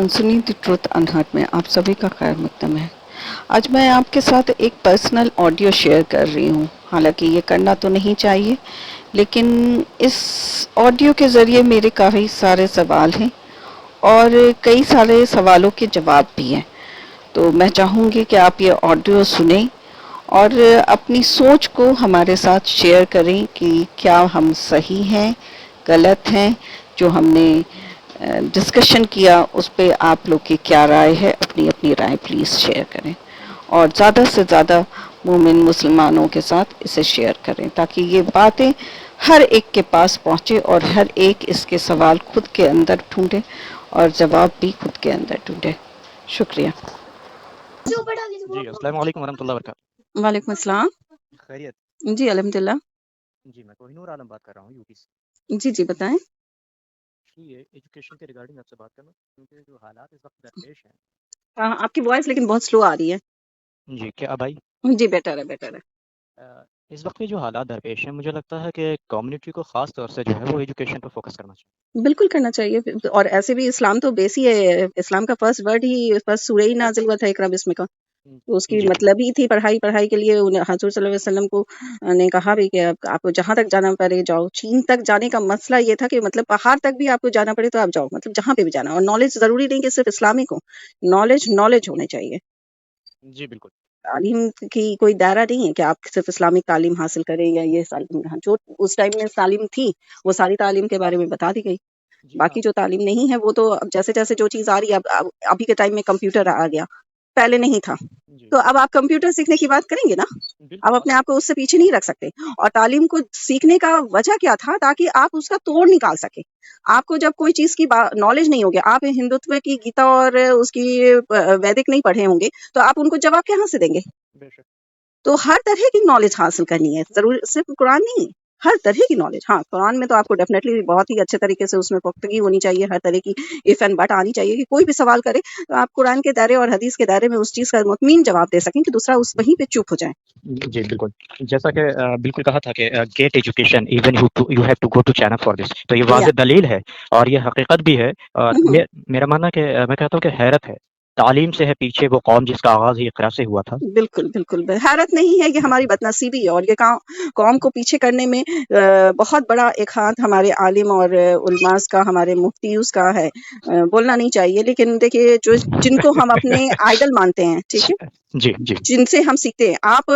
सुनी the truth unhurt में आप सभी का खैर मकदम है। आज मैं आपके साथ एक पर्सनल ऑडियो शेयर कर रही हूँ। हालांकि ये करना तो नहीं चाहिए, लेकिन इस ऑडियो के ज़रिए मेरे काफ़ी सारे सवाल हैं और कई सारे सवालों के जवाब भी हैं। तो मैं चाहूँगी कि आप ये ऑडियो सुनें और अपनी सोच को हमारे साथ शेयर करें कि क्या हम सही हैं, गलत हैं। जो हमने डिस्कशन किया उस पे आप लोग की क्या राय है, अपनी अपनी राय प्लीज़ शेयर करें और ज़्यादा से ज़्यादा मोमिन मुसलमानों के साथ इसे शेयर करें ताकि ये बातें हर एक के पास पहुँचे और हर एक इसके सवाल खुद के अंदर ढूंढे और जवाब भी खुद के अंदर ढूंढे। शुक्रिया। जी, अस्सलाम वालेकुम वरहमतुल्लाहि वबरकातुहू। वालेकुम अस्सलाम। खैरियत? जी, अल्हम्दुलिल्लाह। जी, मैं कोहिनूर आलम बात कर रहा हूँ यूपी से। जी, बताएँ। जी, ये एजुकेशन के रिगार्डिंग आपसे बात करना क्योंकि जो हालात इस वक्त दरपेश हैं। आपकी वॉइस लेकिन बहुत स्लो आ रही है। जी, क्या अब आई? जी, बेटर है, बेटर है। इस वक्त के जो हालात दरपेश हैं, मुझे लगता है कि कम्युनिटी को ख़ास तौर से जो है वो एजुकेशन पर फोकस करना चाहिए। बिल्कुल करना चाहिए और ऐसे भी इस्लाम तो बेस ही है। इस्लाम का फर्स्ट वर्ड ही फर्स्ट सूरह ही नाज़िल हुआ था इक़रा बिस्मिक का। तो उसकी जी, मतलब ही थी पढ़ाई के लिए हज़ूर सल्लल्लाहु अलैहि वसल्लम को ने कहा भी कि आपको जहाँ तक जाना पड़े जाओ। चीन तक जाने का मसला ये था कि मतलब पहाड़ तक भी आपको जाना पड़े तो आप जाओ, मतलब जहाँ पे भी जाना। और नॉलेज ज़रूरी नहीं कि सिर्फ़ इस्लामिक हो, नॉलेज होने चाहिए। जी, बिल्कुल। तालीम की कोई दायरा नहीं है कि आप सिर्फ इस्लामिक तालीम हासिल करें या ये जो उस टाइम में तालीम थी वो सारी तालीम के बारे में बता दी गई। जी हाँ, बाकी जो तालीम नहीं है वो तो अब जैसे-जैसे जो चीज़ आ रही है अब अभी के टाइम में कंप्यूटर आ गया, पहले नहीं था। जी, तो अब आप कंप्यूटर सीखने की बात करेंगे ना? आप बिल्कुल। अपने आप को उससे पीछे नहीं रख सकते। और तालीम को सीखने का वजह क्या था? ताकि आप उसका तोड़ निकाल सकें। आपको जब कोई चीज़ की नॉलेज नहीं होगी, आप हिंदुत्व की गीता और उसकी वैदिक नहीं पढ़े होंगे, तो आप उनको जवाब कहाँ से देंगे? बेशक। तो हर तरह की नॉलेज हासिल करनी है, ज़रूर सिर्फ़ कुरान नहीं, हर तरह की नॉलेज। हाँ, कुरान में तो आपको डेफ़िनेटली बहुत ही अच्छे तरीके से उसमें पुख्तगी होनी चाहिए, हर तरह की इफ़ एंड बट आनी चाहिए कि कोई भी सवाल करे, तो आप कुरान के दायरे और हदीस के दायरे में उस चीज़ का मुतमीन जवाब दे सकें कि दूसरा उस वहीं पे चुप हो जाए। जी, बिल्कुल। जैसा कि बिल्कुल कहा था कि get education even you have to go to China for this. तो ये या वाज़ेह दलील है और ये हकीकत भी है और हुँ, हुँ। मेरा मानना है कि मैं कहता हूँ कि हैरत है। तालीम से है पीछे वो कौम जिसका आगाज़ ही इक़रा से हुआ था। बिल्कुल, बिल्कुल। हैरत नहीं है, ये हमारी बदनसीबी है और ये कौम को पीछे करने में बहुत बड़ा एक हाथ हमारे आलिम और उलमास का, हमारे मुफ्तीज़ का है। बोलना नहीं चाहिए, लेकिन देखिए जो जिनको हम अपने आइडल मानते हैं, ठीक है? जी, जी। जिनसे हम सीखते हैं। आप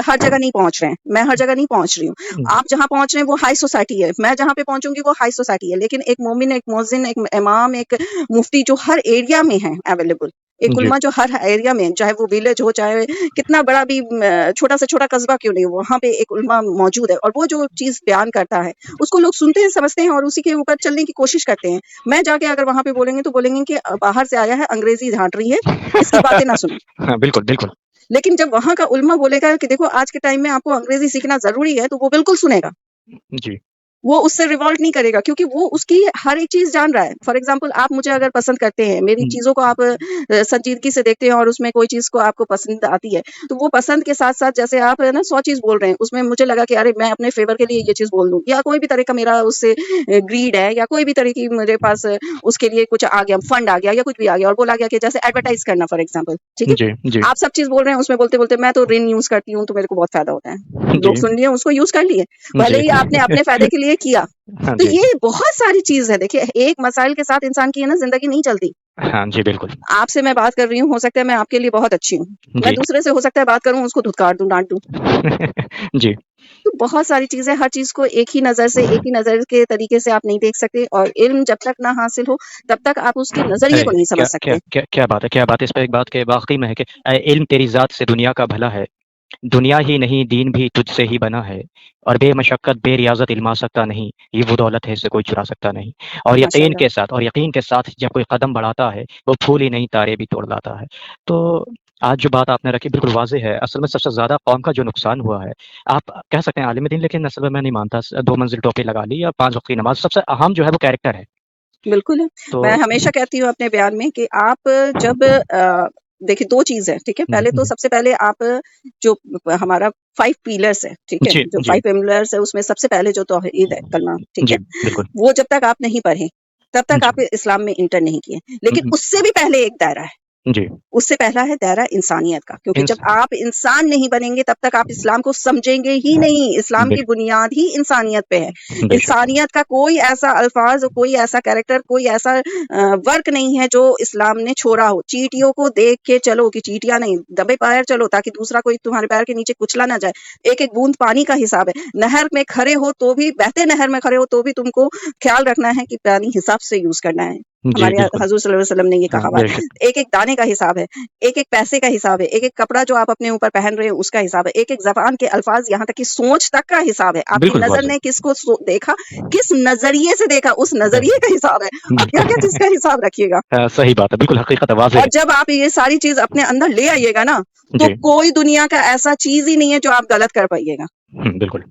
हर जगह नहीं पहुँच रहे हैं, मैं हर जगह नहीं पहुँच रही हूँ। आप जहाँ पहुँच रहे हैं वो हाई सोसाइटी है, मैं जहाँ पे पहुँचूँगी वो हाई सोसाइटी है। लेकिन एक मोमिन, एक मुअज़्ज़िन, एक इमाम, एक मुफ्ती जो हर एरिया में है अवेलेबल, एक जी, उलमा जो हर एरिया में है, चाहे वो विलेज हो, चाहे कितना बड़ा भी छोटा से छोटा कस्बा क्यों नहीं हो, वहाँ पे एक उलमा मौजूद है और वो जो चीज़ बयान करता है, उसको लोग सुनते हैं, समझते हैं और उसी के ऊपर चलने की कोशिश करते हैं। मैं जाके अगर वहाँ पे बोलेंगे तो बोलेंगे कि बाहर से आया है, अंग्रेज़ी झाँट रही है, इसकी बातें ना सुनो। हाँ, बिल्कुल, बिल्कुल। लेकिन जब वहाँ का उलमा बोलेगा कि देखो आज के टाइम में आपको अंग्रेज़ी सीखना ज़रूरी है, तो वो बिल्कुल सुनेगा। जी, वो उससे रिवॉल्ट नहीं करेगा क्योंकि वो उसकी हर एक चीज़ जान रहा है। फॉर एग्ज़ाम्पल आप मुझे अगर पसंद करते हैं, मेरी हुँ, चीज़ों को आप संजीदगी से देखते हैं और उसमें कोई चीज़ को आपको पसंद आती है, तो वो पसंद के साथ-साथ जैसे आप है ना 100 चीज़ बोल रहे हैं, उसमें मुझे लगा कि अरे मैं अपने फ़ेवर के लिए ये चीज़ बोल दूँ या कोई भी तरह का मेरा उससे ग्रीड है या कोई भी तरह की मेरे पास उसके लिए कुछ आ गया, फंड आ गया या कुछ भी आ गया और बोला गया कि जैसे एडवर्टाइज़ करना फॉर एग्ज़ाम्पल, ठीक है? जी, जी, आप सब चीज़ बोल रहे हैं, उसमें बोलते-बोलते मैं तो रिन यूज़ करती हूँ, तो मेरे को बहुत फ़ायदा होता है। लोग जी, सुन लिए, उसको यूज़ कर लिए, भले जी। ही आपने अपने फ़ायदे के लिए किया। हाँ तो जी। ये बहुत सारी चीज़ है, देखिए एक मसाइल के साथ इंसान की है ना ज़िंदगी नहीं चलती। हाँ जी, बिल्कुल। आपसे मैं बात कर रही हूँ, हो सकता है मैं आपके लिए बहुत अच्छी हूँ। मैं जी। दूसरे से हो सकता है बात करूँ, उसको धुतकार दूँ, डाँट दूँ। जी, तो बहुत सारी चीज़ें, हर चीज़ को एक ही नज़र से, एक ही नज़र के तरीके से आप नहीं देख सकते और इल्म जब तक ना हासिल हो, तब तक आप उसके नज़रिए अरे! को नहीं समझ क्या क्या सकते। क्या क्या बात है, क्या बात है! इस पे एक बात के वाक़ई में है कि इल्म तेरी ज़ात से दुनिया का भला है। दुनिया ही नहीं दीन भी तुझसे ही बना है और बेमशक्कत बेरियाज़त इल्म आ सकता नहीं, ये वो दौलत है इससे कोई चुरा सकता नहीं। माशाअल्लाह। और यकीन के साथ जब कोई कदम बढ़ाता है, वो फूल ही नहीं तारे भी तोड़ लाता है। तो आज जो बात आपने रखी बिल्कुल वाज़िह है, असल में सबसे ज़्यादा कौम का जो नुकसान हुआ है, आप कह सकते हैं आलिम दीन लेकिन असल में मैं नहीं मानता 2 मंज़िल टोपी लगा ली या 5 वक़्त की नमाज़, सबसे अहम जो है वो कैरेक्टर है। बिल्कुल है। तो मैं हमेशा कहती हूँ अपने बयान में कि आप जब देखिए 2 चीज़ है, ठीक है? हुँ, पहले तो हुँ। सबसे पहले आप जो हमारा 5 पिलर्स है, ठीक है? जी, जो जी। 5 पिलर्स है उसमें सबसे पहले जो तौहीद है, कलमा, ठीक जी, है? बिल्कुल। वो जब तक आप नहीं पढ़े, तब तक जी, आप इस्लाम में एंटर नहीं किए। लेकिन हुँ, उससे भी पहले एक दायरा है। जी, उससे पहला है दायरा इंसानियत का, क्योंकि इंस जब आप इंसान नहीं बनेंगे तब तक आप इस्लाम को समझेंगे ही नहीं। इस्लाम की बिल बुनियाद ही इंसानियत पे है। बेशक, इंसानियत का कोई ऐसा अल्फाज, कोई ऐसा कैरेक्टर, कोई ऐसा वर्क नहीं है जो इस्लाम ने छोड़ा हो। चींटियों को देख के चलो कि चींटियां नहीं, दबे पैर चलो ताकि दूसरा कोई तुम्हारे पैर के नीचे कुचला ना जाए। एक एक बूंद पानी का हिसाब है। नहर में खड़े हो तो भी, बहते नहर में खड़े हो तो भी तुमको ख्याल रखना है कि पानी हिसाब से यूज करना है। जी, हमारे बिल्कुल, हजूर सल्लल्लाहु अलैहि वसल्लम ने ये हाँ, कहा हुआ है। बेशक, एक एक दाने का हिसाब है, एक एक पैसे का हिसाब है, एक एक कपड़ा जो आप अपने ऊपर पहन रहे हैं उसका हिसाब है, एक एक जबान के अल्फाज, यहाँ तक कि सोच तक का हिसाब है। आपकी बिल्कुल नजर वाज़िह, ने किसको देखा, किस नजरिए से देखा, उस नजरिए का हिसाब है। आप क्या क्या चीज का हिसाब रखिएगा। सही बात है, बिल्कुल हकीकत वाज़िह और है। जब आप ये सारी चीज अपने अंदर ले आइएगा ना, तो जी, कोई दुनिया का ऐसा चीज ही नहीं है जो आप गलत कर पाइएगा। बिल्कुल।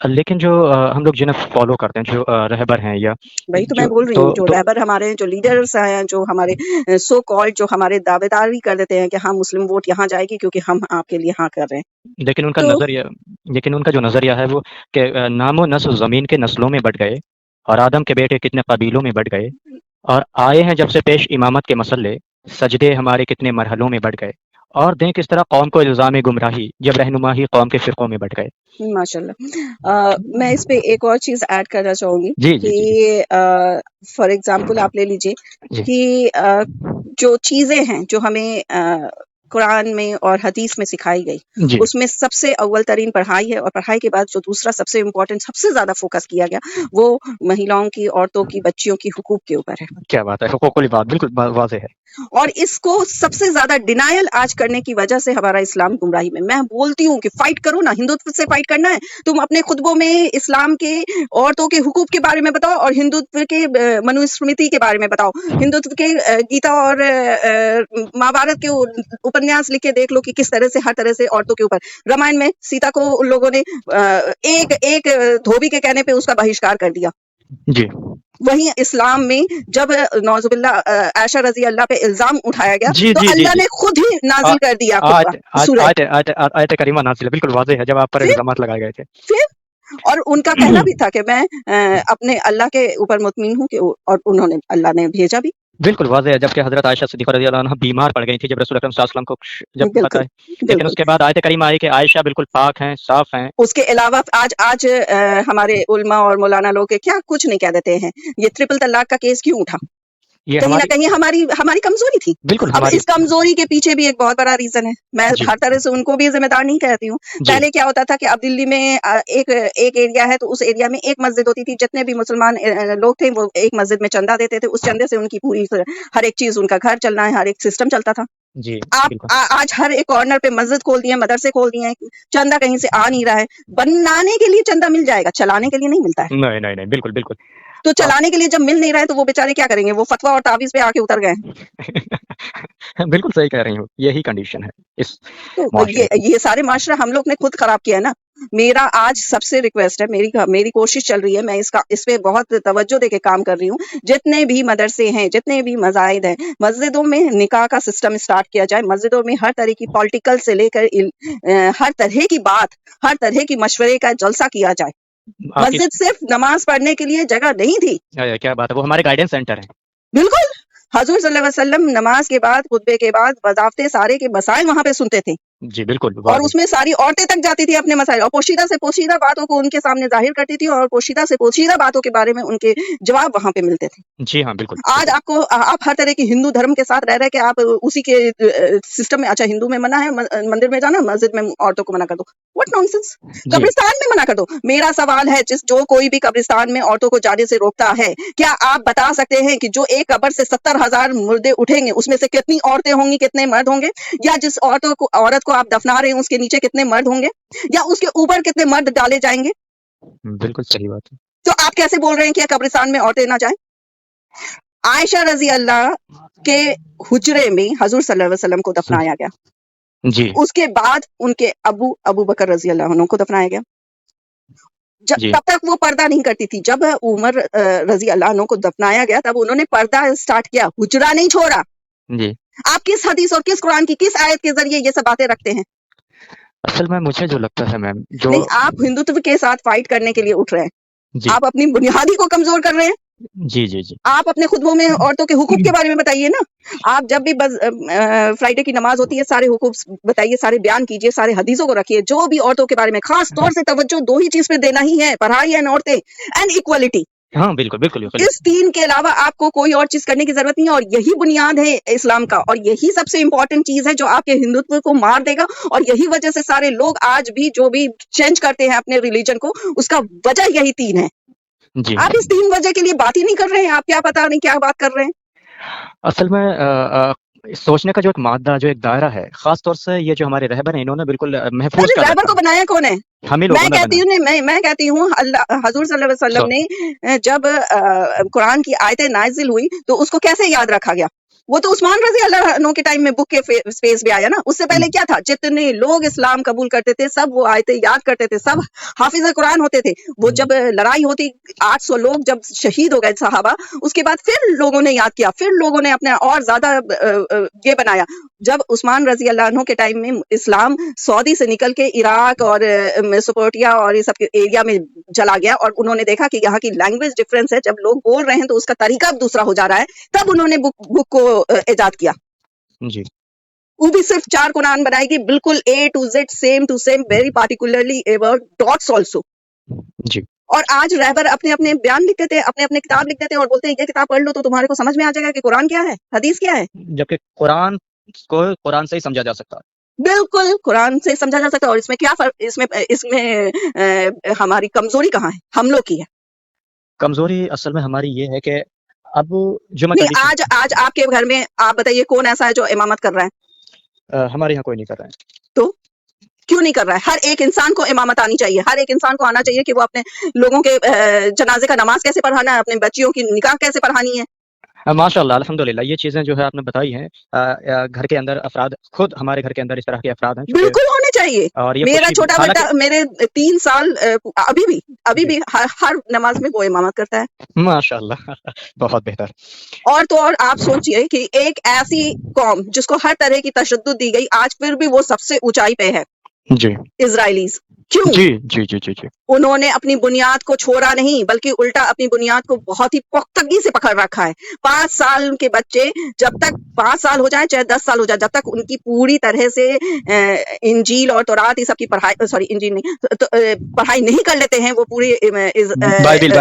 लेकिन जो हम लोग जिन्हें फ़ॉलो करते हैं, जो रहबर हैं या वही तो मैं जो बोल रही तो हूँ, जो तो रहबर हमारे हैं, जो लीडर्स हैं, जो हमारे सो कॉल्ड, जो हमारे दावेदारी कर देते हैं कि हाँ मुस्लिम वोट यहाँ जाएगी क्योंकि हम आपके लिए हाँ कर रहे हैं। लेकिन उनका तो नज़रिया लेकिन उनका जो नज़रिया है वो कि नामो-नस्ल ज़मीन के नस्लों में बँट गए और आदम के बेटे कितने कबीलों में बँट गए और आए हैं जब से पेश इमामत के मसले, सजदे हमारे कितने मरहलों में बढ़ गए और दें किस तरह कौम को इल्ज़ाम गुमराही जब रहनुमा ही कौम के फ़िरक़ों में बँट गए। माशाल्लाह। मैं इस पे एक और चीज़ ऐड करना चाहूँगी जी, जी, जी, जी। कि फॉर एग्ज़ाम्पल आप ले लीजिए जी, कि जो चीज़ें हैं जो हमें कुरान में और हदीस में सिखाई गई, जी, उसमें सबसे अव्वल तरीन पढ़ाई है, और पढ़ाई के बाद जो दूसरा सबसे इम्पोर्टेंट, सबसे ज़्यादा फ़ोकस किया गया, वो महिलाओं की, औरतों की, बच्चियों की हुकूक के ऊपर है। क्या बात है! हुकूकुल इबाद बिल्कुल वाज़ेह है। और इसको सबसे ज़्यादा डिनायल आज करने की वजह से हमारा इस्लाम गुमराही में। मैं बोलती हूँ कि फाइट करो ना, हिंदुत्व से फाइट करना है, तुम अपने खुतबों में इस्लाम के, औरतों के हुकूक के बारे में बताओ और हिंदुत्व के मनुस्मृति के बारे में बताओ। हिंदुत्व के गीता और महाभारत के उपन्यास लिख के देख लो कि किस तरह से, हर तरह से औरतों के ऊपर। रामायण में सीता को उन लोगों ने एक एक धोबी के कहने पे उसका बहिष्कार कर दिया। जी। वहीं इस्लाम में जब नौजुबिल्लाह आयशा रज़ी अल्लाह पे इल्ज़ाम उठाया गया, जी, तो जी, जी, अल्लाह जी। ने खुद ही आ नाज़िल कर दिया खुतबा, आयत आयत सूरह। आयत आयत आयत करीमा नाज़िल है, बिल्कुल वाज़ेह है जब आप पर फिर इल्ज़ामात लगाए गए थे। फिर और उनका कहना भी था कि मैं अपने अल्लाह के ऊपर मुतमिन हूँ कि और उन्होंने, अल्लाह ने भेजा भी। बिल्कुल वाज़ेह है जबकि हज़रत आयशा सिद्दीक़ा रज़ी अल्लाह अन्हा बीमार पड़ गई थी जब रसूल अकरम सल्लल्लाहु अलैहि वसल्लम को जब बिल्कुल, बताए। लेकिन बिल्कुल। उसके बाद आयत करीमा आई कि आयशा बिल्कुल पाक हैं, साफ़ हैं। उसके अलावा आज आज हमारे उलमा और मौलाना लोग क्या कुछ नहीं कह देते हैं। ये ट्रिपल तलाक का केस क्यों उठा? ये कहीं न हमारी कहीं हमारी हमारी कमज़ोरी थी। बिल्कुल अब हमारी इस कमज़ोरी के पीछे भी एक बहुत बड़ा रीज़न है। मैं जी, हर तरह से उनको भी ज़िम्मेदार नहीं कहती हूँ। जी, पहले क्या होता था कि अब दिल्ली में एक एक एरिया है, तो उस एरिया में एक मस्जिद होती थी। जितने भी मुसलमान लोग थे वो एक मस्जिद में चंदा देते थे। उस चंदे से उनकी पूरी हर एक चीज़, उनका घर चलना है, हर एक सिस्टम चलता था। जी, आप बिल्कुल। आज हर एक कॉर्नर पे मस्जिद खोल दिए हैं, मदरसे खोल दिए हैं। चंदा कहीं से आ नहीं रहा है। बनाने के लिए चंदा मिल जाएगा, चलाने के लिए नहीं मिलता है। नहीं, नहीं, नहीं, बिल्कुल, बिल्कुल। तो अ, चलाने के लिए जब मिल नहीं रहा है तो वो बेचारे क्या करेंगे? वो फ़तवा और तावीज़ पे आके उतर गए हैं। बिल्कुल सही कह रही हो, यही कंडीशन है इस तो मुआशरे की। ये सारे माशरा हम लोग ने खुद खराब किया है ना। मेरा आज सबसे रिक्वेस्ट है, मेरी कोशिश चल रही है, मैं इस पे बहुत तवज्जो देके काम कर रही हूँ। जितने भी मदरसे हैं, जितने भी मज़ाहिद हैं, मस्जिदों में निकाह का सिस्टम स्टार्ट किया जाए। मस्जिदों में हर तरह की पॉलिटिकल से लेकर हर तरह की बात, हर तरह की मशवरे का जलसा किया जाए। आपकी मस्जिद सिर्फ नमाज पढ़ने के लिए जगह नहीं थी। क्या बात है, वो हमारे गाइडेंस सेंटर हैं। बिल्कुल, हज़ूर सल्लल्लाहु अलैहि वसल्लम नमाज के बाद, खुतबे के बाद वज़ाफ़तें सारे के मसाइल वहाँ पे सुनते थे। जी, बिल्कुल, और वाज़ेह। उसमें सारी औरतें तक जाती थी अपने मसाइल, और पोशीदा से पोशीदा बातों को उनके सामने ज़ाहिर करती थी, और पोशीदा से पोशीदा बातों के बारे में उनके जवाब वहाँ पे मिलते थे। जी हाँ, बिल्कुल, आज बिल्कुल। आपको आप हर तरह की हिंदू धर्म के साथ रह के आप उसी के सिस्टम में, अच्छा हिंदू में मना है मंदिर में जाना, मस्जिद में औरतों को मना कर दो। What nonsense! जी, कब्रिस्तान में मना कर दो। मेरा सवाल है, जो कोई भी कब्रिस्तान में औरतों को जाने से रोकता है, क्या आप बता सकते हैं कि जो एक कब्र से 70,000 मुर्दे उठेंगे उसमें से कितनी औरतें होंगी, कितने मर्द होंगे? या जिस औरत को आप दफना रहे हैं उसके नीचे कितने मर्द होंगे? या उसके ऊपर कितने मर्द डाले जाएंगे? बिल्कुल सही बात है। तो आप कैसे बोल रहे हैं कि कब्रिस्तान में औरतें ना जाएं? आयशा रज़ी अल्लाह के हुजरे में हज़ूर सल्लल्लाहु अलैहि वसल्लम को दफनाया गया। जी, उसके बाद उनके अबू बकर रज़ी अल्लाह अन्हु को दफनाया गया। जी, तब तक वो पर्दा नहीं करती थी। जब उमर रज़ी अल्लाह अन्हु को दफनाया गया, तब उन्होंने पर्दा स्टार्ट किया, हुजरा नहीं छोड़ा। जी। आप किस हदीस और किस कुरान की किस आयत के ज़रिए ये सब बातें रखते हैं? असल में मुझे जो लगता है मैम, जो नहीं, आप हिंदुत्व के साथ फाइट करने के लिए उठ रहे हैं। जी, आप अपनी बुनियादी को कमज़ोर कर रहे हैं। जी, जी, जी। आप अपने खुतबों में औरतों के हुकूक के बारे में बताइए ना। आप जब भी फ्राइडे की नमाज़ होती है, सारे हुकूक बताइए, सारे बयान कीजिए, सारे हदीसों को रखिए, जो भी औरतों के बारे में ख़ास तौर से तवज्जो 2 ही चीज़ पे देना ही है, पढ़ाई एंड औरतें एंड इक्वालिटी। हाँ, बिल्कुल, बिल्कुल, बिल्कुल। इस 3 के अलावा आपको कोई और चीज़ करने की ज़रूरत नहीं है, और यही बुनियाद है इस्लाम का, और यही सबसे इम्पोर्टेंट चीज़ है जो आपके हिंदुत्व को मार देगा। और यही वजह से सारे लोग आज भी जो भी चेंज करते हैं अपने रिलीजन को, उसका वजह यही 3 है। जी। आप इस 3 वजह के लिए बात ही नहीं कर रहे हैं, आप क्या पता नहीं क्या बात कर रहे हैं। असल में सोचने का जो एक मादा, जो एक दायरा है, ख़ास तौर से ये जो हमारे रहबर हैं, इन्होंने बिल्कुल महफ़ूज़ अरे कर रहबर रखा को है। बनाया कौन है? हम ही मैं लोगों ने कहती बनाया। हूँ मैं कहती हूँ अल्लाह हज़ूर सल्लल्लाहु अलैहि वसल्लम ने जब कुरान की आयतें नाज़िल हुई तो उसको कैसे याद रखा गया? वो तो उस्मान रज़ी अल्लाह अन्हु के टाइम में बुक के स्पेस पे आया ना। उससे पहले क्या था? जितने लोग इस्लाम कबूल करते थे, सब वो आयतें याद करते थे, सब हाफ़िज़ कुरान होते थे। वो जब लड़ाई होती, 800 लोग जब शहीद हो गए सहाबा, उसके बाद फिर लोगों ने याद किया, फिर लोगों ने अपने और ज़्यादा ये बनाया। जब उस्मान रज़ी अल्लाह अन्हु के टाइम में इस्लाम सऊदी से निकल के इराक और मेसोपोटामिया और ये सब के एरिया में चला गया, और उन्होंने देखा कि यहाँ की लैंग्वेज डिफरेंस है, जब लोग बोल रहे हैं तो उसका तरीका अब दूसरा हो जा रहा है, तब उन्होंने बुक को इजाद किया। जी। वो भी सिर्फ 4 कुरान बनाएगी, बिल्कुल A to Z, same to same, very particularly about dots also. जी। और आज रहबर अपने-अपने बयान लिख देते हैं, अपने-अपने किताब लिख देते हैं और बोलते हैं ये किताब पढ़ लो तो तुम्हारे को समझ में आ जाएगा कि कुरान क्या है, हदीस क्या है। जबकि कुरान को कुरान से ही समझा जा सकता है। बिल्कुल, कुरान से समझा जा सकता है, और इसमें क्या फ़र्क, इसमें इसमें हमारी कमज़ोरी कहाँ है? हम लोग की है। कमज़ोरी असल में हमारी ये है कि अब जो मैं नहीं, कंडीशन आज आपके घर में आप बताइए कौन ऐसा है जो इमामत कर रहा है? हमारे यहाँ कोई नहीं कर रहा है। तो क्यों नहीं कर रहा है? हर एक इंसान को इमामत आनी चाहिए, हर एक इंसान को आना चाहिए कि वो अपने लोगों के जनाज़े का नमाज़ कैसे पढ़ाना है, अपने बच्चियों की निकाह कैसे पढ़ानी है। माशाअल्लाह, अल्हम्दुलिल्लाह, ये चीज़ें जो है आपने बताई हैं, घर के अंदर अफ़राद, खुद हमारे घर के अंदर इस तरह के अफ़राद हैं चूँकि, बिल्कुल होने चाहिए। और ये मेरा खुशी भी छोटा बेटा हालाँकि मेरे 3 साल अभी जी। भी हर नमाज़ में वो इमामत करता है। माशाअल्लाह बहुत बेहतर। और तो और आप सोचिए कि एक ऐसी कौम जिसको हर तरह की तशद्दुद दी गई, आज फिर भी वो सबसे ऊँचाई पे है, जी। इज़राइलीज़। क्यों? जी, जी, जी, जी, जी। उन्होंने अपनी बुनियाद को छोड़ा नहीं, बल्कि उल्टा अपनी बुनियाद को बहुत ही पुख्तगी से पकड़ रखा है। 5 साल के बच्चे, जब तक 5 साल हो जाए चाहे 10 साल हो जाए, जब तक उनकी पूरी तरह से इंजील और तौरात ये सब की पढ़ाई, सॉरी इंजील नहीं, पढ़ाई नहीं कर लेते हैं, वो पूरी बाइबिल।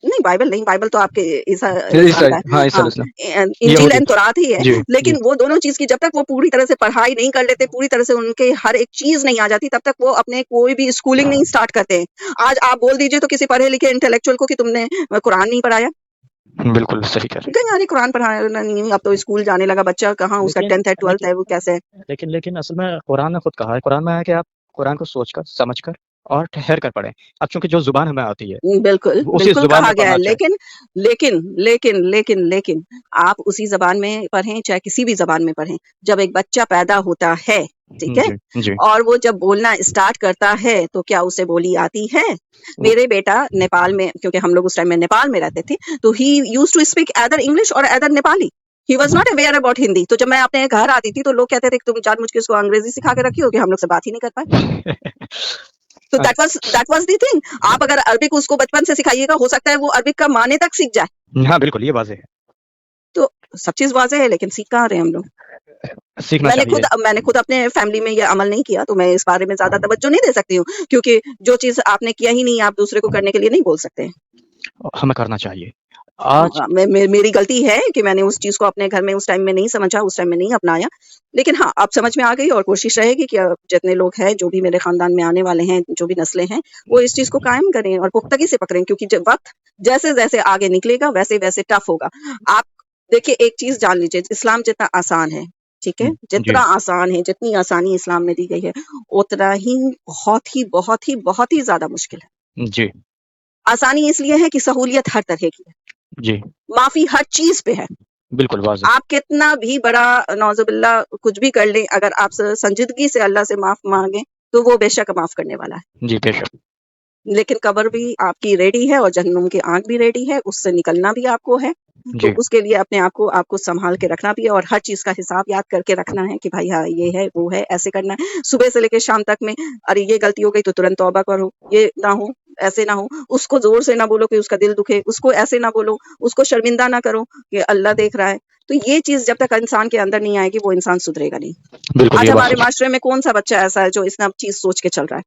नहीं, बाइबल नहीं, बाइबल तो आपके ईसा ईसा, इस्लाम का है। हाँ, ईसा हाँ, इस्लाम, इंजील यहूदी। एंड तौरात ही है। जी, जी। लेकिन वो दोनों चीज़ की जब तक वो पूरी तरह से पढ़ाई नहीं कर लेते, पूरी तरह से उनके हर एक चीज़ नहीं आ जाती, तब तक वो अपने कोई भी स्कूलिंग नहीं स्टार्ट करते हैं। आज आप बोल दीजिए तो किसी पढ़े-लिखे इंटेलेक्चुअल को कि तुमने कुरान नहीं पढ़ाया। बिल्कुल सही कह रहे हैं। कहेंगे अरे कुरान पढ़ाना नहीं, अब तो स्कूल जाने लगा बच्चा, कहाँ उसका लेकिन 10th है, 12th है, वो कैसे है? लेकिन असल में कुरान ने खुद कहा है, कुरान में है कि आप कुरान को सोचकर, समझकर और ठहर कर पढ़ें। अब चूँकि जो ज़ुबान हमें आती है, बिल्कुल, उसी बिल्कुल ज़ुबान कहा में गया है, पढ़ना चाहिए। लेकिन आप उसी ज़बान में पढ़ें, चाहे किसी भी ज़बान में पढ़ें। जब एक बच्चा पैदा होता है, ठीक है? जी, जी। और वो जब बोलना स्टार्ट करता है, तो क्या उसे बोली आती है? मेरे बेटा नेपाल में, क्योंकि हम लोग उस टाइम में नेपाल में रहते थे, तो he used to speak either English और either Nepali. He was not aware about Hindi. तो जब मैं अपने घर आती थी, तो लोग कहते थे कि तुम जानबूझ के उसको अंग्रेज़ी सिखा के रखी हो कि हम लोग से बात ही नहीं कर पाए। तो दैट वाज़ द थिंग। आप अगर अरबिक उसको बचपन से सिखाइएगा, हो सकता है वो अरबिक का माने तक सीख जाए। हाँ, बिल्कुल, ये वाज़ेह है। तो सब चीज़ वाज़ेह है, लेकिन सीख कहाँ रहे हैं हम लोग। सीखना चाहिए। मैंने खुद अपने फैमिली में ये अमल नहीं किया, तो मैं इस बारे में ज़्यादा तवज्जो नहीं दे सकती हूँ, क्योंकि जो चीज़ आपने किया ही नहीं, आप दूसरे को करने के लिए नहीं बोल सकते। हमें करना चाहिए। आज मेरी गलती है कि मैंने उस चीज़ को अपने घर में उस टाइम में नहीं समझा, उस टाइम में नहीं अपनाया। लेकिन हाँ, अब समझ में आ गई, और कोशिश रहेगी कि जितने लोग हैं, जो भी मेरे खानदान में आने वाले हैं, जो भी नस्लें हैं, वो इस चीज़ को कायम करें और पुख्तगी से पकड़ें, क्योंकि जब वक़्त जैसे-जैसे आगे निकलेगा, वैसे-वैसे टफ होगा। आप देखिए, एक चीज़ जान लीजिए, इस्लाम जितना आसान है, ठीक है? जी, जितना आसान है, जितनी आसानी इस्लाम में दी गई है, उतना ही बहुत ही ज़्यादा मुश्किल है। जी, आसानी इसलिए है कि सहूलियत हर तरह की है, जी, माफ़ी हर चीज़ पे है। बिल्कुल वाज़ेह। आप कितना भी बड़ा नौज़ुबिल्लाह कुछ भी कर लें, अगर आप संजीदगी से अल्लाह से माफ़ माँगे, तो वो बेशक माफ़ करने वाला है। जी, बेशक। लेकिन कब्र भी आपकी रेडी है और जहन्नुम की आग भी रेडी है, उससे निकलना भी आपको है। तो जी, उसके लिए अपने आप को आपको सँभाल के रखना भी है, और हर चीज़ का हिसाब याद करके रखना है कि भाई हाँ, ये है, वो है, ऐसे करना है। सुबह से लेके शाम तक में, अरे ये गलती हो गई तो तुरंत तौबा करो, ये ना हो, ऐसे ना हो, उसको ज़ोर से ना बोलो कि उसका दिल दुखे, उसको ऐसे ना बोलो, उसको शर्मिंदा ना करो कि अल्लाह देख रहा है। तो ये चीज़ जब तक इंसान के अंदर नहीं आएगी, वो इंसान सुधरेगा नहीं। बिल्कुल, आज ये बात हमारे सच माशरे में कौन-सा बच्चा ऐसा है जो इस सब चीज़ सोच के चल रहा है?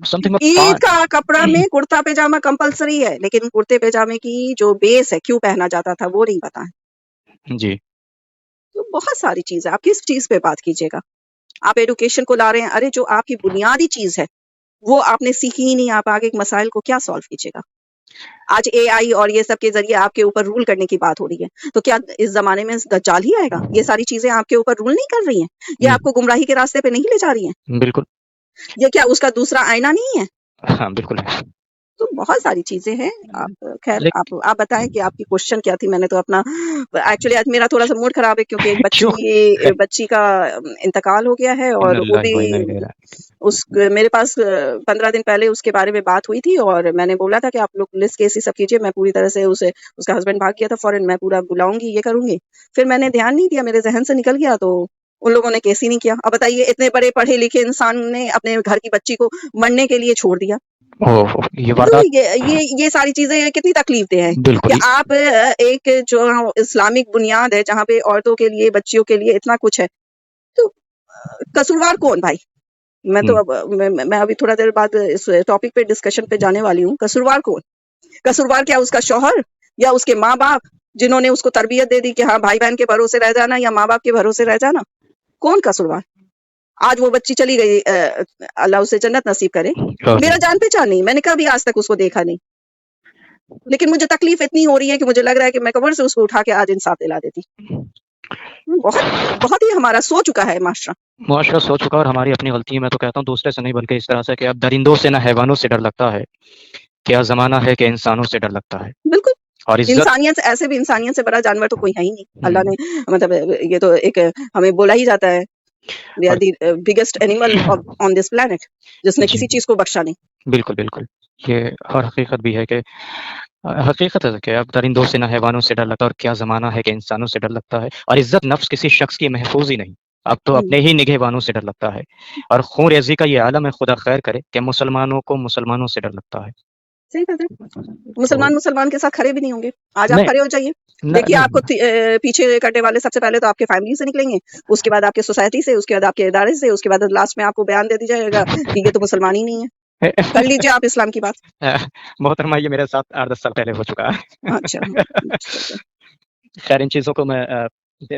समथिंग ईद का कपड़ा में कुर्ता-पैजामा कंपल्सरी है, लेकिन कुर्ते-पैजामे की जो बेस है, क्यों पहना जाता था, वो नहीं पता है। जी। तो बहुत सारी चीज़ है, आप किस चीज़ पे बात कीजिएगा? आप एजुकेशन को ला रहे हैं, अरे जो आपकी बुनियादी चीज़ है, वो आपने सीखी ही नहीं, आप आगे के मसाइल को क्या सॉल्व कीजिएगा? आज एआई और ये सब के ज़रिए आपके ऊपर रूल करने की बात हो रही है, तो क्या इस ज़माने में दज्जाल ही आएगा? ये सारी चीज़ें आपके ऊपर रूल नहीं कर रही हैं? ये हुँ, आपको गुमराही के रास्ते पे नहीं ले जा रही हैं? बिल्कुल। ये क्या उसका दूसरा आईना नहीं है? हाँ, बिल्कुल है। तो बहुत सारी चीज़ें हैं। आप खैर लेक आप बताएँ कि आपकी क्वेश्चन क्या थी? मैंने तो अपना एक्चुअली आज मेरा थोड़ा-सा मूड ख़राब है क्योंकि एक क्यों? बच्ची का इंतकाल हो गया है और इन्ना वो लिल्लाहि भी व इन्ना इलैहि राजिऊन। उस मेरे पास 15 दिन पहले उसके बारे में बात हुई थी और मैंने बोला था कि आप लोग लिस्ट केस ही सब कीजिए, मैं पूरी तरह से उसे उसका हस्बैंड भाग गया था फ़ॉरेन, मैं पूरा बुलाऊँगी, ये करूँगी। फिर मैंने ध्यान नहीं दिया, मेरे ज़हन से निकल गया तो उन लोगों ने केस ही नहीं किया। अब बताइए इतने बड़े पढ़े-लिखे इंसान ने अपने घर की बच्ची को मरने के लिए छोड़ दिया। ओह! ये तो वारदात ये सारी चीज़ें कितनी तकलीफ देह है कि बिल्कुल ही आप एक जो इस्लामिक बुनियाद है जहाँ पे औरतों के लिए, बच्चियों के लिए इतना कुछ है, तो कसूरवार कौन भाई? मैं तो हुँ, अब मैं अभी थोड़ा देर बाद इस टॉपिक पे डिस्कशन पे जाने वाली हूँ। कसूरवार कौन? कसूरवार क्या उसका शौहर या उसके माँ-बाप जिन्होंने उसको तरबियत दे दी कि हाँ, भाई-बहन के भरोसे रह जाना या माँ-बाप के भरोसे रह जाना? कौन कसूरवार? आज वो बच्ची चली गई अल्लाह उसे जन्नत नसीब करे। मेरा आमीन। जान-पहचान नहीं, मैंने कभी आज तक उसको देखा नहीं। लेकिन मुझे तकलीफ इतनी हो रही है कि मुझे लग रहा है कि मैं कब्र से उसको उठा के आज इंसाफ दिला देती। बहुत बहुत ही हमारा सो चुका है माशरा। मुआशरा सो चुका और हमारी अपनी गलती है, मैं तो कहता हूँ दूसरे से नहीं बल्कि इस तरह से कि अब दरिंदों से ना हैवानों से डर लगता है। क्या ज़माना है कि इंसानों से डर लगता है। बिल्कुल, और इज़्ज़त ऐसे भी इंसानियत से बड़ा जानवर तो कोई है ही नहीं। अल्लाह हुँ, ने मतलब ये तो एक हमें बोला ही जाता है, वी आर और the biggest animal of on this planet जिसने जी, किसी चीज़ को बख्शा नहीं। बिल्कुल, बिल्कुल। ये और हकीकत भी है कि हकीकत है कि अब दरिंदों से ना हैवानों से डर लगता है और क्या ज़माना है कि इंसानों से डर लगता है और इज़्ज़त नफ्स किसी शख्स की महफूज़ ही नहीं। अब तो हुँ, अपने ही निगहबानों से डर लगता है और खून-रेज़ी का ये आलम है, खुदा खैर करे कि मुसलमानों को मुसलमानों से डर लगता है। सही बात है। तो मुसलमान के साथ खड़े भी नहीं होंगे। आज आप नहीं, खड़े हो जाइए। देखिए नहीं आपको पीछे करने वाले सबसे पहले तो आपके फैमिली से निकलेंगे, उसके बाद आपके सोसाइटी से, उसके बाद आपके इदारे से, उसके बाद लास्ट में आपको बयान दे दिया जाएगा कि ये तो मुसलमान ही नहीं है। कर लीजिए आप इस्लाम की बात। मोहतरमा ये मेरे साथ 8-10 साल पहले हो चुका है। अच्छा, ठीक है। खैर इन चीज़ों को मैं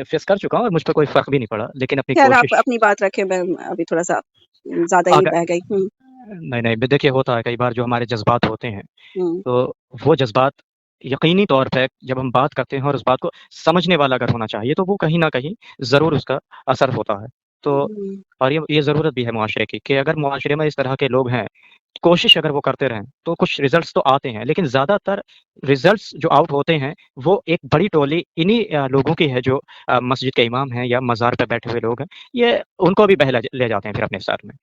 फेस कर चुका हूँ और मुझ पे कोई फ़र्क भी नहीं पड़ा, लेकिन अपनी खैर आप कोशिश अपनी बात रखें, मैं अभी थोड़ा-सा ज़्यादा ही अगर बह गई। हुँ, नहीं, नहीं, देखिए होता है कई बार जो हमारे जज़्बात होते हैं, हुँ, तो वो जज़्बात यकीनी तौर पे जब हम बात करते हैं और उस बात को समझने वाला अगर होना चाहिए, तो वो कहीं न कहीं ज़रूर उसका असर होता है। तो हुँ, और ये ज़रूरत भी है मुआशरे की कि अगर मुआशरे में इस तरह के लोग हैं, कोशिश अगर वो करते रहें, तो कुछ रिज़ल्ट्स तो आते हैं, लेकिन ज़्यादातर रिज़ल्ट्स जो आउट होते हैं, वो एक बड़ी टोली इन्हीं लोगों की है जो मस्जिद के इमाम हैं या मज़ार पे बैठे हुए लोग हैं, ये उनको भी बहला ले जाते हैं फिर अपने साथ में।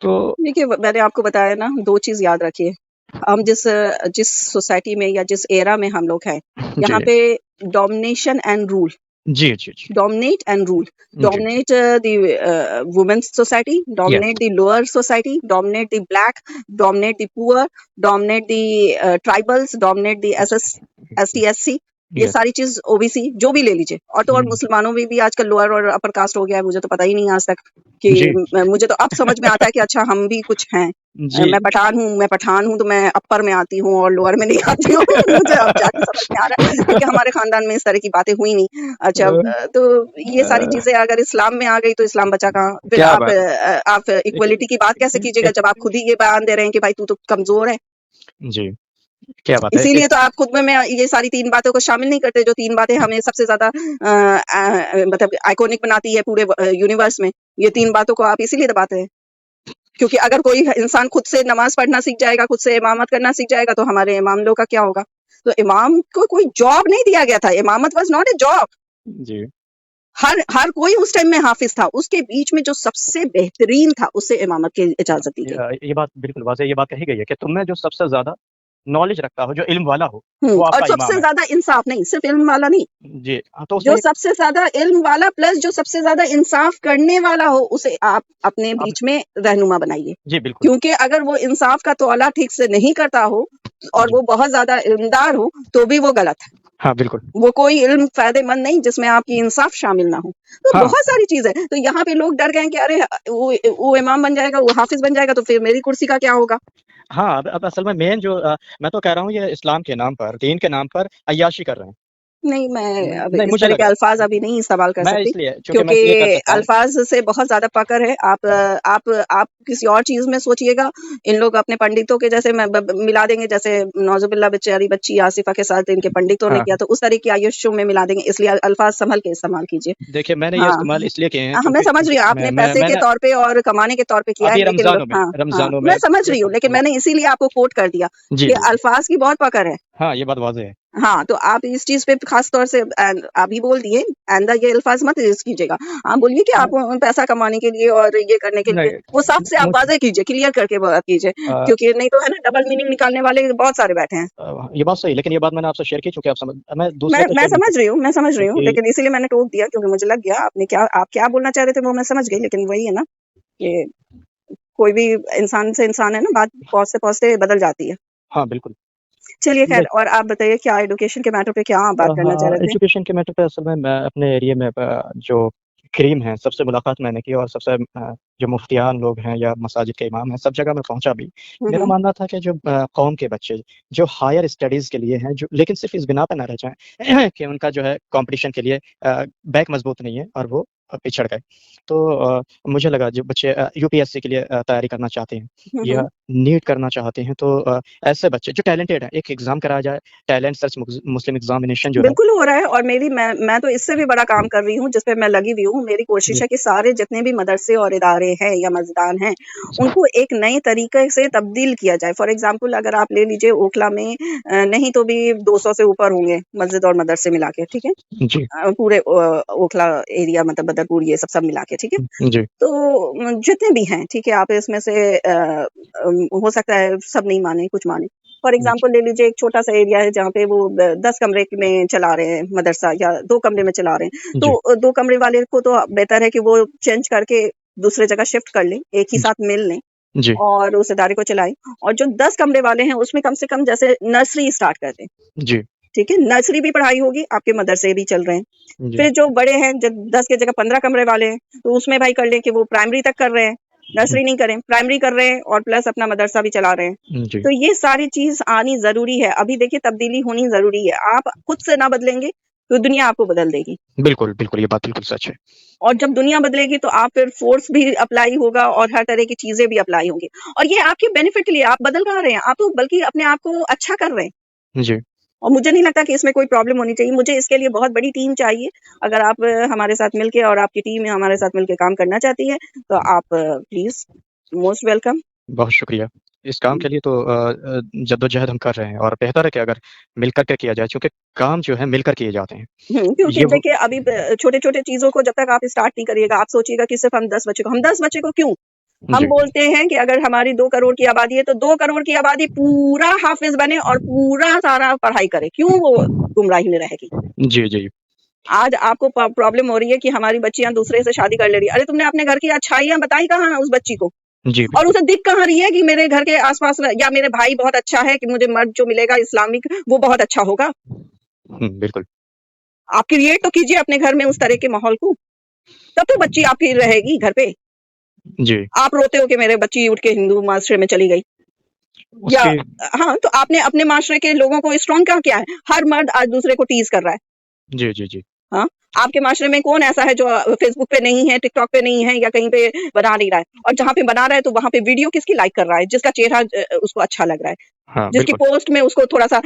तो देखिए मैंने आपको बताया ना 2 चीज़ याद रखिए। हम जिस सोसाइटी में या जिस एरा में हम लोग हैं, यहाँ जी। पे डोमिनेशन एंड रूल जी, जी, जी। dominate and rule. जी, Dominate the women's society, yes, dominate the lower society, dominate the black, dominate the poor, dominate the tribals, dominate the ST, SC. ये यस। सारी चीज ओबीसी जो भी ले लीजिए और तो और हुँ। मुसलमानों में भी आजकल लोअर और अपर कास्ट हो गया है मुझे तो पता ही नहीं आज तक कि जी, मुझे तो अब समझ में आता है कि अच्छा हम भी कुछ हैं जी। मैं पठान हूँ तो मैं अपर में आती हूँ और लोअर में नहीं आती हूँ मुझे अब जाके समझ में आ रहा है क्योंकि हमारे खानदान में इस तरह की बातें हुई नहीं अच्छा तो ये सारी अ, चीजें अगर इस्लाम में आ गई तो इस्लाम बचा कहाँ फिर क्या बात है! आप इक्वलिटी की बात कैसे कीजिएगा जब आप खुद ही ये बयान दे रहे हैं कि भाई तू तो कमजोर है जी, क्या बात है! इसीलिए तो आप खुद में ये सारी 3 बातों को शामिल नहीं करते, जो 3 बातें हमें सबसे ज़्यादा मतलब आइकॉनिक बनाती है पूरे यूनिवर्स में। ये 3 बातों को आप इसीलिए दबाते हैं। क्योंकि अगर कोई इंसान खुद से नमाज़ पढ़ना सीख जाएगा, खुद से इमामत करना सीख जाएगा, तो हमारे इमाम लोग का क्या होगा? तो इमाम को कोई जॉब नहीं दिया गया था। इमामत वाज़ नॉट अ जॉब। जी, हर कोई उस टाइम में हाफ़िज़ था। उसके बीच में जो सबसे बेहतरीन था, उसे इमामत की इजाज़त दी गई। ये बात बिल्कुल वाज़ेह ये बात कही गई है कि तुम में जो सबसे ज़्यादा नॉलेज रखता हो, जो इल्म वाला हो, वो और आपका सबसे इमाम है। ज्यादा इंसाफ नहीं, सिर्फ इल्म वाला नहीं, जी, तो जो उसमें सबसे ज्यादा इल्म वाला प्लस जो सबसे ज्यादा इंसाफ करने वाला हो, उसे आप अपने अब बीच में रहनुमा बनाइए। जी, बिल्कुल। क्योंकि अगर वो इंसाफ का तौला ठीक से नहीं करता हो और जी। वो बहुत ज्यादा इल्मदार हो, तो भी वो गलत है। हाँ, बिल्कुल। वो कोई इल्म फायदेमंद नहीं जिसमें आपकी इंसाफ शामिल ना हो। तो हाँ, बहुत सारी चीज है। तो यहाँ पे लोग डर गए हैं कि अरे वो इमाम बन जाएगा, वो हाफिज बन जाएगा, तो फिर मेरी कुर्सी का क्या होगा? हाँ, अब असल में मेन जो मैं तो कह रहा हूँ ये इस्लाम के नाम पर, दीन के नाम पर अय्याशी कर रहे हैं। नहीं, मैं अब नहीं, इस मुझे तरह लग के रहा अल्फाज अभी नहीं इस्तेमाल कर मैं सकती, इसलिए चूँकि मैं क्योंकि इसलिए कर सकता हूँ अल्फाज से बहुत ज्यादा पकड़ है। आप किसी और चीज में सोचिएगा। इन लोग अपने पंडितों के जैसे मिला देंगे, जैसे नौजुबिल्ला बेचारी बच्ची आसिफा के साथ इनके पंडितों ने हाँ, किया, तो उस तरह की आयुष्यों में मिला देंगे। इसलिए अल्फाज संभल के इस्तेमाल कीजिए। देखिए मैंने ये हाँ, इस्तेमाल इसलिए किए हैं हाँ, मैं क्योंकि समझ रही हूँ आपने पैसे के मैंने तौर पे और कमाने के तौर पे किया है, अभी लेकिन हाँ, हाँ, रमज़ानों मैं में समझ रही हूँ, लेकिन मैंने इसीलिए आपको कोट कर दिया जी, कि जी। अल्फाज की बहुत पकड़ है। हाँ, ये बात वाज़ेह है। हाँ, तो आप इस चीज़ पे खास तौर से अभी बोल दिए, आइंदा ये अल्फाज मत यूज़ कीजिएगा। आप बोलिए कि आप पैसा कमाने के लिए और ये करने के लिए, नहीं, वो साफ से आप मुझ वाज़ेह कीजिए, क्लियर करके बात कीजिए, अ, क्योंकि नहीं तो है ना डबल मीनिंग निकालने वाले बहुत सारे बैठे हैं। ये बात सही है, लेकिन ये बात मैंने आपसे शेयर की चूँकि आप समझ मैं दूसरे को मैं शेयर नहीं समझ रही हूँ, मैं समझ रही हूँ, क्योंकि लेकिन इसीलिए मैंने टोक दिया क्योंकि मुझे लग गया आप क्या बोलना चाह रहे थे वो मैं समझ गई, लेकिन वही है ना कि कोई भी इंसान से इंसान है ना, बात पहुँचते-पहुँचते बदल जाती है। हाँ, बिल्कुल। चलिए खैर, देख और आप बताइए क्या एजुकेशन के मैटर पे क्या आप बात करना चाह हाँ, रहे थे? एजुकेशन के मैटर पे असल में मैं अपने एरिया में जो क्रीम है, सबसे मुलाकात मैंने की और सबसे जो मुफ्तियान लोग हैं या मसाजिद के इमाम हैं, सब जगह मैं पहुँचा भी। हुँ, मेरा हुँ। मानना था कि जो कौम के बच्चे जो हायर स्टडीज़ के लिए हैं, जो लेकिन सिर्फ़ इस बिना पे ना रह जाएँ कि उनका जो है कॉम्पिटिशन के लिए बैक मज़बूत नहीं है और वो पिछड़ गए। तो मुझे लगा जो बच्चे यूपीएससी के लिए तैयारी करना चाहते हैं हुँ, या हुँ। नीट करना चाहते हैं, तो ऐसे बच्चे जो टैलेंटेड हैं, एक एग्ज़ाम कराया जाए, टैलेंट सर्च मुस्लिम एग्ज़ामिनेशन जो है बिल्कुल हो रहा है, और मैं तो इससे भी बड़ा काम कर रही हूँ जिस पे मैं लगी हुई हूँ। मेरी कोशिश जी, है कि सारे जितने भी मदरसे और इदारे हैं या मस्जिदान हैं, उनको एक नए तरीके से तब्दील किया जाए। फॉर एग्ज़ाम्पल अगर आप ले लीजिए ओखला में नहीं तो भी 200 से ऊपर होंगे मस्जिद और मदरसे मिला के, ठीक है? जी, पूरे ओखला एरिया मतलब बदरपुर ये सब मिला के, ठीक है? जी, तो जितने भी हैं, ठीक है? आप इसमें से हो सकता है सब नहीं माने, कुछ माने। फॉर जी, एग्ज़ाम्पल ले लीजिए एक छोटा-सा एरिया है जहाँ पे वो 10 कमरे में चला रहे हैं मदरसा, या 2 कमरे में चला रहे हैं। तो जी, 2 कमरे वाले को तो बेहतर है कि वो चेंज करके दूसरे जगह शिफ्ट कर लें, एक ही जी, साथ मिल लें जी, और उस इदारे को चलाएँ। और जो 10 कमरे वाले हैं उसमें कम से कम जैसे नर्सरी स्टार्ट कर दें, जी, ठीक है? नर्सरी भी पढ़ाई होगी, आपके मदरसे भी चल रहे हैं। जी, फिर जो बड़े हैं, जब 10 की जगह 15 कमरे वाले हैं, तो उसमें भाई कर लें कि वो प्राइमरी तक कर रहे हैं, नर्सरी नहीं करें, प्राइमरी कर रहे हैं और प्लस अपना मदरसा भी चला रहे हैं। जी, तो ये सारी चीज़ आनी ज़रूरी है। अभी देखिए तब्दीली होनी ज़रूरी है। आप खुद से ना बदलेंगे, तो दुनिया आपको बदल देगी। बिल्कुल, बिल्कुल, ये बात बिल्कुल सच है। और जब दुनिया बदलेगी तो आप फिर फ़ोर्स भी अप्लाई होगा और हर तरह की चीज़ें भी अप्लाई होंगी। और ये आपके बेनिफिट के लिए, आप बदल कहाँ रहे हैं? आप तो बल्कि अपने आप को अच्छा कर रहे हैं। जी, और मुझे नहीं लगता कि इसमें कोई प्रॉब्लम होनी चाहिए। मुझे इसके लिए बहुत बड़ी टीम चाहिए। अगर आप हमारे साथ मिलके और आपकी टीम हमारे साथ मिलके काम करना चाहती है, तो आप प्लीज़ मोस्ट वेलकम। बहुत शुक्रिया। इस काम के लिए तो जद्दोजहद हम कर रहे हैं और बेहतर है कि अगर मिल कर के किया जाए क्योंकि काम जो है मिलकर किए जाते हैं। क्योंकि ये वो देखिए अभी छोटे-छोटे चीज़ों को जब तक आप स्टार्ट नहीं करिएगा, आप सोचिएगा कि सिर्फ़ हम 10 बच्चे को, हम 10 बच्चे को क्यों? हम जी, बोलते हैं कि अगर हमारी 2 करोड़ की आबादी है, तो 2 करोड़ की आबादी पूरा हाफ़िज़ बने और पूरा सारा पढ़ाई करे। क्यों वो गुमराही में रहेगी? जी, जी, आज आपको प्रॉब्लम हो रही है कि हमारी बच्चियाँ दूसरे से शादी कर ले रही है। अरे तुमने अपने घर की अच्छाइयाँ बताई कहाँ हैं उस बच्ची को? जी, और बिल्कुल। उसे दिख कहाँ रही है कि मेरे घर के आस-पास या मेरे भाई बहुत अच्छा है कि मुझे मर्द जो मिलेगा इस्लामिक वो बहुत अच्छा होगा। बिल्कुल। आप क्रिएट तो कीजिए अपने घर में उस तरह के माहौल को, तब तो बच्ची आपकी रहेगी घर पे। जी, आप रोते हो कि मेरे बच्ची उठ के हिंदू माशरे में चली गई। या उसके हाँ, तो आपने अपने माशरे के लोगों को स्ट्रॉन्ग कहाँ किया है? हर मर्द आज दूसरे को टीज़ कर रहा है। जी, जी, जी, हाँ? आपके माशरे में कौन ऐसा है जो फ़ेसबुक पे नहीं है, टिकटॉक पे नहीं है या कहीं पे बना नहीं रहा है? और जहाँ पे बना रहा है तो वहाँ पे वीडियो किसकी लाइक कर रहा है? जिसका चेहरा उसको अच्छा लग रहा है, हाँ, जिसकी बिल्कुल। पोस्ट में उसको थोड़ा-सा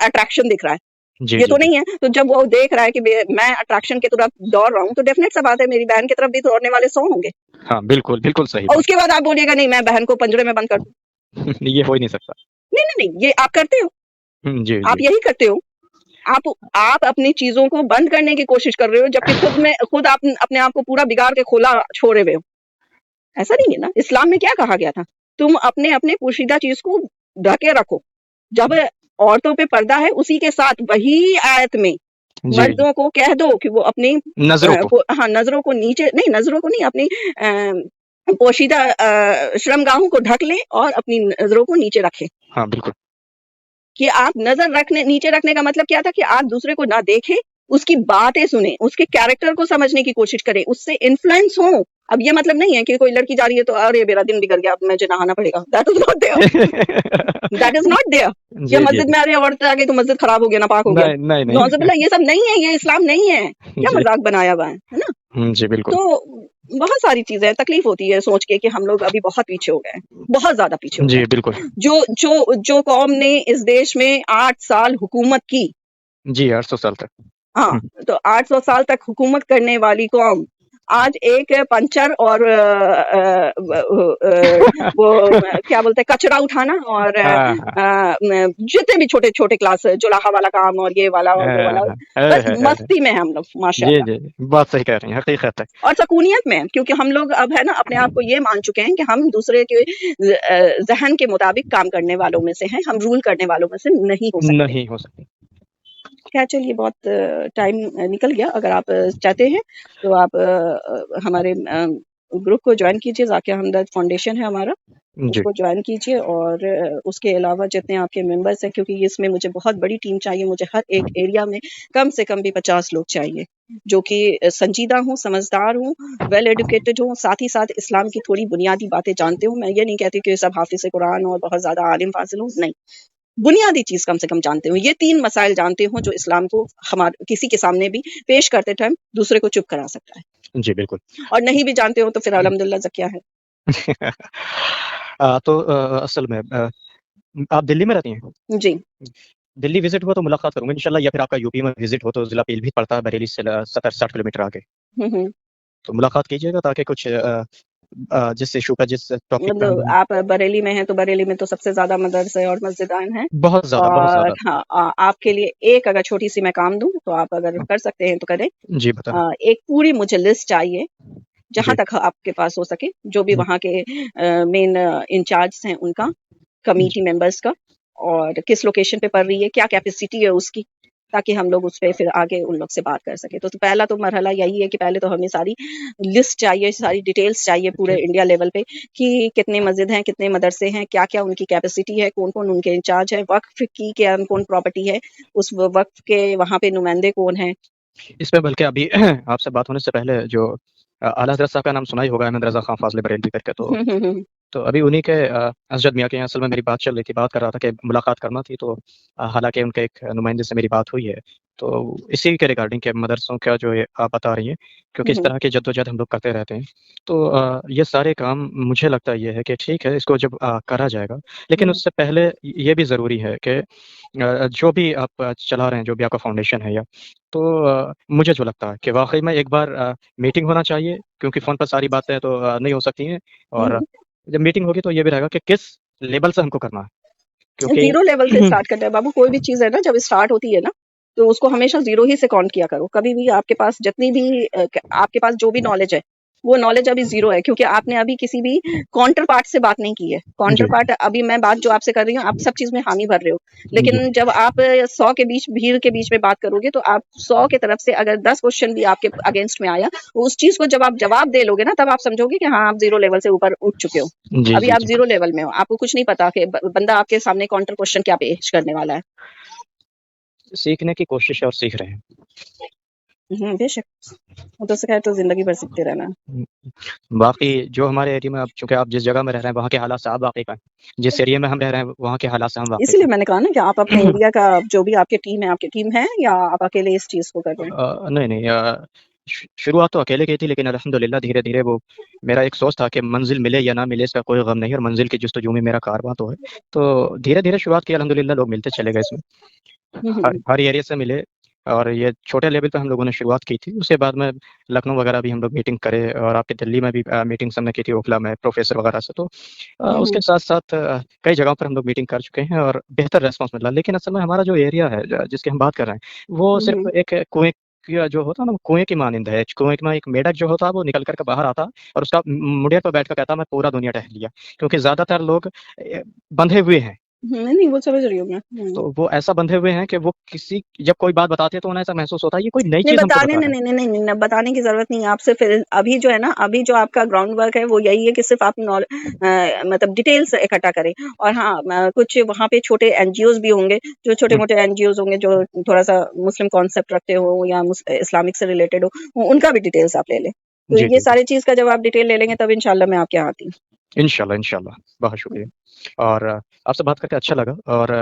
अट्रैक्शन दिख रहा है। जी, ये जी, तो जी। नहीं है। तो जब वो देख रहा है कि मैं अट्रैक्शन की तरफ दौड़ रहा हूँ, तो डेफ़िनेट सा बात है मेरी बहन की तरफ भी दौड़ने वाले 100 होंगे। हाँ, बिल्कुल, बिल्कुल सही और बात। उसके बाद आप बोलिएगा नहीं मैं बहन को पिंजरे में बंद कर दूँ। ये हो ही नहीं सकता। नहीं, नहीं, नहीं, ये आप करते हो। जी, आप जी। यही करते हो। आप अपनी चीज़ों को बंद करने की कोशिश कर रहे हो, जबकि खुद आप अपने आप को पूरा बिगाड़ के खोला छोड़े हुए हो। ऐसा नहीं है ना? इस्लाम में क्या कहा गया था? तुम अपने-अपने पोशीदा चीज़ को ढके रखो। जब औरतों पे पर्दा है, उसी के साथ वही आयत में जी, जी। मर्दों को कह दो कि वो अपनी नज़रों को। हाँ, नज़रों को नहीं, अपनी पोशीदा शर्मगाहों को ढक लें और अपनी नज़रों को नीचे रखें। हाँ, बिल्कुल। कि आप नीचे रखने का मतलब क्या था कि आप दूसरे को ना देखें, उसकी बातें सुनें, उसके कैरेक्टर को समझने की कोशिश करें, उससे इन्फ्लुएंस हों। अब ये मतलब नहीं है कि कोई लड़की जा रही है तो अरे मेरा दिन बिगड़ गया, अब मुझे नहाना पड़ेगा। That is not there. That is not there. या जी, जी, मस्जिद जी। में आ रही है औरत आ गई तो मस्जिद खराब हो गया, नापाक हो गया। नहीं, नहीं, नहीं। नौज़ुबिल्लाह, ये सब नहीं है, ये इस्लाम नहीं है। क्या जी। मज़ाक बनाया हुआ है ना? जी, बिल्कुल। तो बहुत सारी चीज़ें हैं, तकलीफ होती है सोच के कि हम लोग अभी बहुत पीछे हो गए हैं, बहुत ज़्यादा पीछे हो गए जी, हैं। बिल्कुल। जो कौम ने इस देश में 8 साल हुकूमत की, जी, 800 साल तक। हाँ, हुँ। तो 800 साल तक हुकूमत करने वाली कौम आज एक पंचर और वो क्या बोलते हैं, कचरा उठाना और हाँ, हाँ। जितने भी छोटे-छोटे क्लास, जुलाहा वाला काम और ये वाला और वो वाला, हाँ। बस है। मस्ती में हैं हम लोग जी, माशाअल्लाह। जी। बात सही कह रही हैं, हकीकत है। और सकूनियत में, क्योंकि हम लोग अब है ना अपने आप को ये मान चुके हैं कि हम दूसरे के ज़हन के मुताबिक काम करने वालों में से हैं, हम रूल करने वालों में से नहीं हो सकते। नहीं हो सकती। खैर चलिए, बहुत टाइम निकल गया। अगर आप चाहते हैं तो आप हमारे ग्रुप को जॉइन कीजिए, ज़ाकिया हमदर्द फाउंडेशन है हमारा, जी। उसको जॉइन कीजिए। और उसके अलावा जितने आपके मेंबर्स हैं, क्योंकि इसमें मुझे बहुत बड़ी टीम चाहिए, मुझे हर एक एरिया में कम से कम भी 50 लोग चाहिए, जो कि संजीदा हों, समझदार हों, वेल एजुकेटेड हों, साथ ही साथ इस्लाम की थोड़ी बुनियादी बातें जानते हों। मैं ये नहीं कहती कि सब हाफ़िज़ कुरान और बहुत ज़्यादा आलिम फ़ाज़िल हों, नहीं। बुनियादी चीज़ कम से कम जानते हों, ये 3 मसाइल जानते हों जो इस्लाम को किसी के सामने भी पेश करते टाइम दूसरे को चुप करा सकता है। जी, बिल्कुल। और नहीं भी जानते हो तो फिर अल्हम्दुलिल्लाह ज़किया है। तो असल में आप दिल्ली में रहती हैं? जी। दिल्ली विज़िट हुआ तो मुलाकात करूँगा इंशाल्लाह, या फिर आपका यूपी में विज़िट हो तो ज़िला पीलीभीत पड़ता है बरेली से 70-60 किलोमीटर आगे। हुँ, हुँ। तो मुलाकात कीजिएगा ताकि कुछ जिस इश्यू पे, जिस टॉपिक पे मतलब हम आप बरेली में हैं, तो बरेली में तो सबसे ज़्यादा मदरसे और मस्जिदान हैं। बहुत ज़्यादा, बहुत और ज़्यादा। हाँ, आपके लिए एक अगर छोटी-सी मैं काम दूँ, तो आप अगर कर सकते हैं तो करें। जी, बताएँ। एक पूरी मुझे लिस्ट चाहिए, जहाँ जी। तक आपके पास हो सके, जो भी हुँ, वहाँ के मेन इंचार्ज हैं उनका, जी, कमिटी मेंबर्स का, और किस लोकेशन पे पड़ रही है, क्या कैपेसिटी है उसकी, ताकि हम लोग उस पे फिर आगे उन लोग से बात कर सकें। तो पहला तो मरहला यही है कि पहले तो हमें सारी लिस्ट चाहिए, सारी डिटेल्स चाहिए पूरे ठीक। इंडिया लेवल पे कि कितने मस्जिद हैं, कितने मदरसे हैं, क्या-क्या उनकी कैपेसिटी है, कौन-कौन उनके इंचार्ज हैं, वक़्फ़ की क्या कौन प्रॉपर्टी है, उस वक़्फ़ के वहाँ पे नुमाइंदे कौन हैं। इसमें बल्कि अभी आपसे बात होने से पहले जो आला हज़रत साहब का नाम सुना ही होगा, अहमद रज़ा ख़ान फ़ाज़ली बरेलवी करके, हुँ, हुँ, हुँ। तो अभी उन्हीं के असजद मियाँ के यहाँ असल में मेरी बात चल रही थी, बात कर रहा था कि मुलाकात करना थी, तो हालाँकि उनके एक नुमाइंदे से मेरी बात हुई है। तो इसी के रिगार्डिंग के मदरसों का जो ये आप बता रही हैं, क्योंकि हुँ, इस हुँ। तरह की जद्दोजहद हम लोग करते रहते हैं। तो ये सारे काम मुझे लगता ये है कि ठीक है, इसको जब करा जाएगा, लेकिन हुँ, उससे पहले ये भी ज़रूरी है कि जो भी आप चला रहे हैं, जो भी आपका फाउंडेशन है, या तो मुझे जो लगता है कि वाक़ई में एक बार मीटिंग होना चाहिए, क्योंकि फ़ोन पर सारी बातें तो नहीं हो सकती हैं, हुँ, और हुँ। जब मीटिंग होगी तो ये भी रहेगा कि किस लेवल से हमको करना है, क्योंकि 0 लेवल से स्टार्ट करना है बाबू, कोई भी चीज़ है ना, जब स्टार्ट होती है ना, तो उसको हमेशा 0 ही से काउंट किया करो। कभी भी आपके पास जितनी भी आपके पास जो भी नॉलेज है, वो नॉलेज अभी 0 है, क्योंकि आपने अभी किसी भी काउंटर पार्ट से बात नहीं की है। काउंटर जी, पार्ट अभी मैं बात जो आपसे कर रही हूँ, आप सब चीज़ में हामी भर रहे हो। जी, लेकिन जब आप 100 के बीच भीड़ के बीच में बात करोगे, तो आप 100 की तरफ से अगर 10 क्वेश्चन भी आपके अगेंस्ट में आया, उस चीज़ को जब आप जवाब दे लोगे ना, तब आप समझोगे कि हाँ, आप 0 लेवल से ऊपर उठ चुके हो। जी, अभी जी, आप जी। 0 लेवल में हो, आपको कुछ नहीं पता कि बंदा आपके सामने काउंटर क्वेश्चन क्या पेश करने वाला है। सीखने की कोशिश है और सीख रहे हैं। बेशक, वो तो खैर तो ज़िंदगी भर सीखते रहना है। हुँ, बाकी जो हमारे एरिया में, अब चूँकि आप जिस जगह में रह रहे हैं, वहाँ के हालात से आप वाक़िफ़ हैं। जिस एरिया में हम रह रहे हैं, वहाँ के हालात से हम वाक़िफ़ इसीलिए हैं। मैंने कहा ना कि आप अपने एरिया का जो भी आपकी टीम है, या आप अकेले इस चीज़ को कर रहे हैं? नहीं, नहीं, शुरुआत तो अकेले की थी, लेकिन अल्हम्दुलिल्लाह धीरे-धीरे वो मेरा एक सोच था कि मंज़िल मिले या ना मिले इसका कोई गम नहीं है, और मंज़िल की जस्तजू में मेरा कारवां तो है। तो धीरे-धीरे शुरुआत की, अल्हम्दुलिल्लाह लोग मिलते चले गए इसमें। हुँ, हर हुँ। हर एरिया से मिले, और ये छोटे लेवल पे हम लोगों ने शुरुआत की थी। उसके बाद में लखनऊ वगैरह भी हम लोग मीटिंग करे, और आपके दिल्ली में भी मीटिंग्स हमने की थी ओखला में प्रोफ़ेसर वगैरह से। तो हुँ, उसके हुँ। साथ-साथ कई जगहों पर हम लोग मीटिंग कर चुके हैं और बेहतर रिस्पॉन्स मिला। लेकिन असल में हमारा जो एरिया है, जिसकी हम बात कर रहे हैं, वो हुँ, सिर्फ़ हुँ। एक कुएँ का जो होता है ना, वो कुएँ की मानिंद है। कुएँ में एक मेंढक जो होता है, वो निकल कर के बाहर आता और उसका मुड़िया पे बैठ कर कहता है, मैं पूरा दुनिया टहल लिया। क्योंकि ज़्यादातर लोग बंधे हुए हैं। नहीं, नहीं, वो समझ रही हूँ मैं। तो वो ऐसा बंधे हुए हैं कि वो किसी जब कोई बात बताते हैं तो उन्हें ऐसा महसूस होता है ये कोई नई नहीं चीज़ हमको बताने बता रहा है। नहीं, बताने की ज़रूरत नहीं है। आप सिर्फ़ अभी जो है ना, अभी जो आपका ग्राउंड वर्क है वो यही है कि सिर्फ़ आप मतलब डिटेल्स इकट्ठा करें। और हाँ, कुछ वहाँ पे छोटे एनजीओज़ भी होंगे, जो हुँ, छोटे-मोटे एनजीओज़ होंगे जो थोड़ा-सा मुस्लिम कॉन्सेप्ट रखते हो या इस्लामिक से रिलेटेड हो, उनका भी डिटेल्स आप ले लें। तो जी, ये जी, जी। सारी चीज़ का जब आप डिटेल ले लेंगे तब इंशाल्लाह मैं आपके यहाँ आती हूँ। इंशाल्लाह, इंशाल्लाह। बहुत शुक्रिया और आपसे बात करके अच्छा लगा और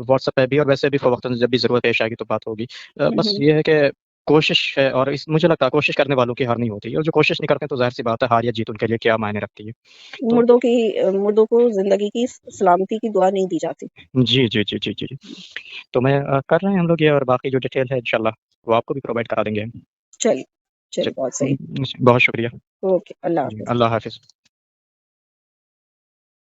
व्हाट्सएप पे भी और वैसे भी फ़वक़्तन जब भी ज़रूरत पेश आएगी तो बात होगी। हुँ, बस हुँ। ये है कि कोशिश है और इस मुझे लगता है कोशिश करने वालों की हार नहीं होती है और जो कोशिश नहीं करते तो ज़ाहिर-सी बात है हार या जीत उनके लिए क्या मायने रखती है। तो मुर्दों को ज़िंदगी की सलामती की दुआ नहीं दी जाती। जी, जी, जी, जी, जी। तो मैं कर रहे हैं हम लोग ये और बाकी जो डिटेल है इंशाल्लाह वो आपको भी प्रोवाइड करा देंगे हम। चलिए, चल चलिए बहुत सही। बहुत शुक्रिया। ओके, अल्लाह जी, हाफ़िज़। अल्लाह हाफ़िज़।